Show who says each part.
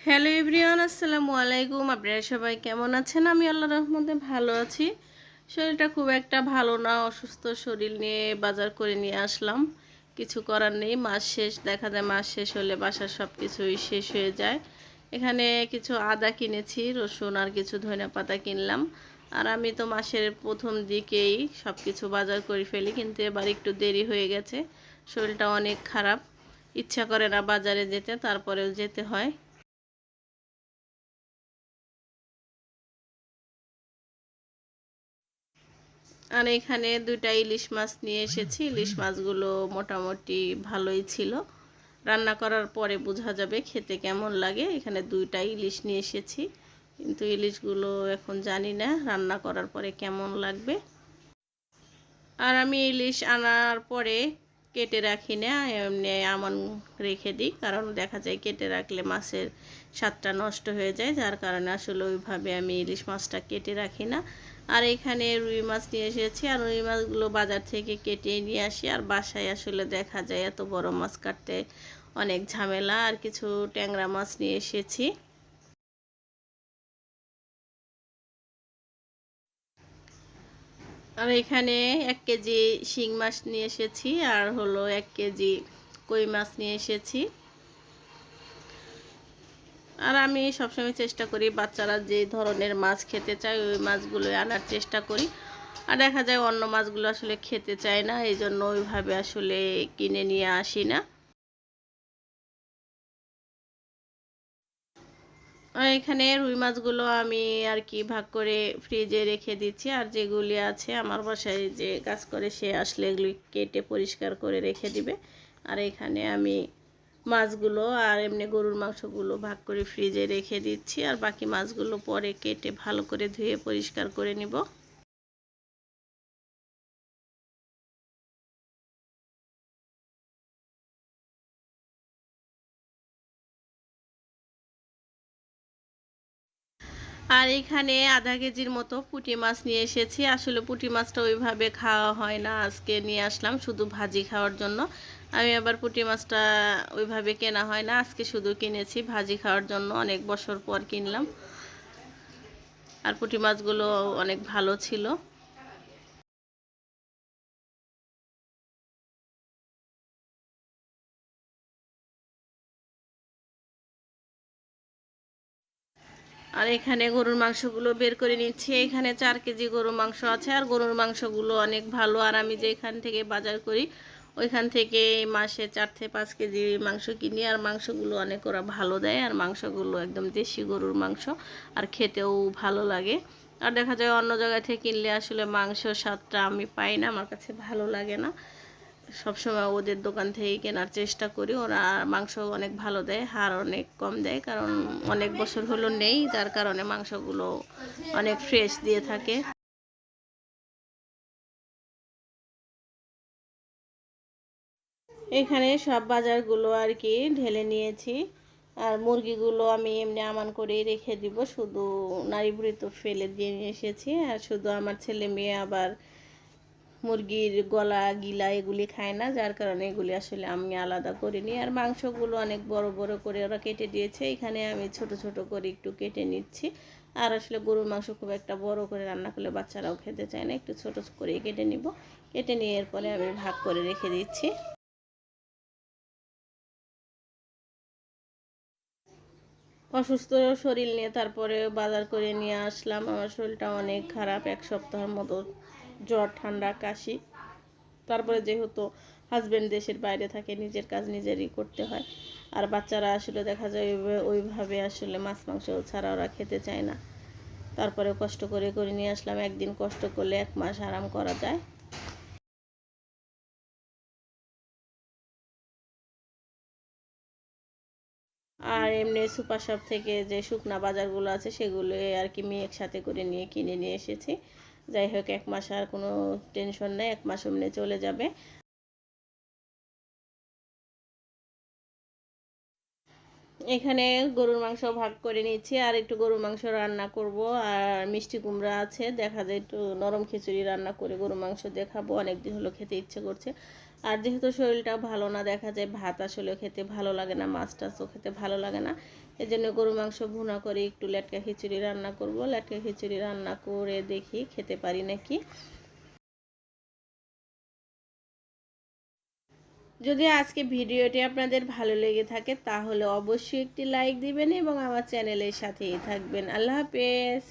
Speaker 1: Hello everyone, আসসালামু আলাইকুম। আপনারা সবাই কেমন আছেন? আমি আল্লাহর রহমতে ভালো আছি। শরীরটা খুব একটা ভালো না, অসুস্থ শরীর নিয়ে বাজার করে নিয়ে আসলাম। কিছু করার নেই, মাস শেষ, দেখা যায় মাস শেষ হলে বাসার সব কিছুই শেষ হয়ে যায়। এখানে কিছু আদা কিনেছি, রসুন আর কিছু ধনিয়াপাতা কিনলাম। আর আমি তো মাসের প্রথম দিকেই সব কিছু বাজার করে ফেলি, কিন্তু এবার একটু দেরি হয়ে গেছে। শরীরটা অনেক খারাপ, ইচ্ছা করে না বাজারে যেতে, তারপরেও যেতে হয়। আর এখানে দুইটা ইলিশ মাছ নিয়ে এসেছি। ইলিশ মাছগুলো মোটামুটি ভালোই ছিল, রান্না করার পরে বোঝা যাবে খেতে কেমন লাগে। এখানে দুইটা ইলিশ নিয়ে এসেছি, কিন্তু ইলিশগুলো এখন জানি না রান্না করার পরে কেমন লাগবে। আর আমি ইলিশ আনার পরে কেটে রাখি না, এমনি এমন রেখে দিই, কারণ দেখা যায় কেটে রাখলে মাছের স্বাদটা নষ্ট হয়ে যায়, যার কারণে আসলে ওইভাবে আমি ইলিশ মাছটা কেটে রাখি না। আর এখানে রুই মাছ নিয়ে এসেছি, আর রুই মাছগুলো বাজার থেকে কেটে নিয়ে আসি। আর বাসায় আসলে দেখা যায় এত বড় মাছ কাটতে অনেক ঝামেলা। আর কিছু ট্যাংরা মাছ নিয়ে এসেছি। আর এখানে 1 কেজি শিং মাছ নিয়ে এসেছি, আর হলো 1 কেজি কই মাছ নিয়ে এসেছি। আর আমি সবসময় চেষ্টা করি বাচ্চারা যে ধরনের মাছ খেতে চায় ওই মাছগুলো আনার চেষ্টা করি। আর দেখা যায় অন্য মাছগুলো আসলে খেতে চায় না, এই জন্য ওইভাবে আসলে কিনে নিয়ে আসি না। আর এখানে রুই মাছগুলো আমি আর কি ভাগ করে ফ্রিজে রেখে দিচ্ছি। আর যেগুলি আছে আমার বাসায় যে কাজ করে সে আসলে এগুলি কেটে পরিষ্কার করে রেখে দিবে। আর এখানে আমি মাছগুলো আর এমনি গরুর মাংসগুলো ভাগ করে ফ্রিজে রেখে দিচ্ছি, আর বাকি মাছগুলো পরে কেটে ভালো করে ধুয়ে পরিষ্কার করে নিব। আর এখানে আধা কেজির মতো পুঁটি মাছ নিয়ে এসেছি। আসলে পুঁটি মাছটা ওইভাবে খাওয়া হয় না, আজকে নিয়ে আসলাম শুধু ভাজি খাওয়ার জন্য। আমি আবার পুঁটি মাছটা ওইভাবে কেনা হয় না, আজকে শুধু কিনেছি ভাজি খাওয়ার জন্য, অনেক বছর পর কিনলাম। আর পুঁটি মাছগুলো অনেক ভালো ছিল। আর এখানে গরুর মাংসগুলো বের করে নিচ্ছি। এখানে 4 কেজি গরুর মাংস আছে, আর গরুর মাংসগুলো অনেক ভালো। আর আমি যেখান থেকে বাজার করি ওইখান থেকে মাসে 4 থেকে 5 কেজি মাংস কিনি, আর মাংসগুলো অনেক ওরা ভালো দেয়। আর মাংসগুলো একদম দেশি গরুর মাংস, আর খেতেও ভালো লাগে। আর দেখা যায় অন্য জায়গা থেকে কিনলে আসলে মাংসর স্বাদটা আমি পাই না, আমার কাছে ভালো লাগে না। সবসময় ওদের দোকান থেকেই কেনার চেষ্টা করি, ওরা মাংস অনেক ভালো দেয়, হাড় অনেক কম দেয়, কারণ অনেক বছর হলো নেই, যার কারণে মাংসগুলো অনেক ফ্রেশ দিয়ে থাকে। এখানে সব বাজারগুলো আর কি ঢেলে নিয়েছি। আর মুরগিগুলো আমি এমনি আমান করেই রেখে দিব, শুধু নাড়ি বুড়ি তো ফেলে দিয়ে নিয়ে এসেছি। আর শুধু আমার ছেলে মেয়ে আবার মুরগির গলা গিলা এগুলি খায় না, যার কারণে এগুলি আসলে আমি আলাদা করে নিই। আর মাংসগুলো অনেক বড় বড় করে ওরা কেটে দিয়েছে, এখানে আমি ছোট ছোট করে একটু কেটে নিচ্ছি। আর আসলে গরুর মাংস খুব একটা বড় করে রান্না করলে বাচ্চারাও খেতে চায় না, একটু ছোট করে কেটে নিব। কেটে নিয়ে এরপরে আমি ভাগ করে রেখে দিচ্ছি। অসুস্থ শরীর নিয়ে তারপরে বাজার করে নিয়ে আসলাম। আমার শরীরটা অনেক খারাপ, 1 সপ্তাহের মতো জ্বর ঠান্ডা কাশি। তারপরে যেহেতু হাজব্যান্ড দেশের বাইরে থাকে, নিজের কাজ নিজেরই করতে হয়। আর বাচ্চারা আসলে দেখা যায় ওইভাবে আসলে মাছ মাংস ছাড়া ওরা খেতে চায় না। তারপরে কষ্ট করে করে নিয়ে আসলাম, একদিন কষ্ট করলে 1 মাস আরাম করা যায়। আর এমনি সুপার শপ থেকে যে শুকনা বাজারগুলো আছে সেগুলো আর কি আমি একসাথে করে নিয়ে কিনে নিয়ে এসেছি। যাই হোক, 1 মাস আর কোনো টেনশন নেই, 1 মাস এমনি চলে যাবে। এখানে গরুর মাংস ভাগ করে নিচ্ছি, আর একটু গরুর মাংস রান্না করব। আর মিষ্টি কুমড়া আছে, দেখা যায় একটু নরম খিচুড়ি রান্না করে গরুর মাংস দিয়ে খাবো, অনেকদিন হলো খেতে ইচ্ছে করছে। আর যেহেতু শরীরটা ভালো না, দেখা যায় ভাত আসলে খেতে ভালো লাগে না, মাছ টাছও খেতে ভালো লাগে না। এজন্য গরু মাংস ভুনা করে একটু লেটকা খিচুড়ি রান্না করব। লেটকা খিচুড়ি রান্না করে দেখি খেতে পারি নাকি। যদি আজকে ভিডিওটি আপনাদের ভালো লেগে থাকে তাহলে অবশ্যই একটি লাইক দিবেন এবং আমার চ্যানেলের সাথেই থাকবেন। আল্লাহ হাফেজ।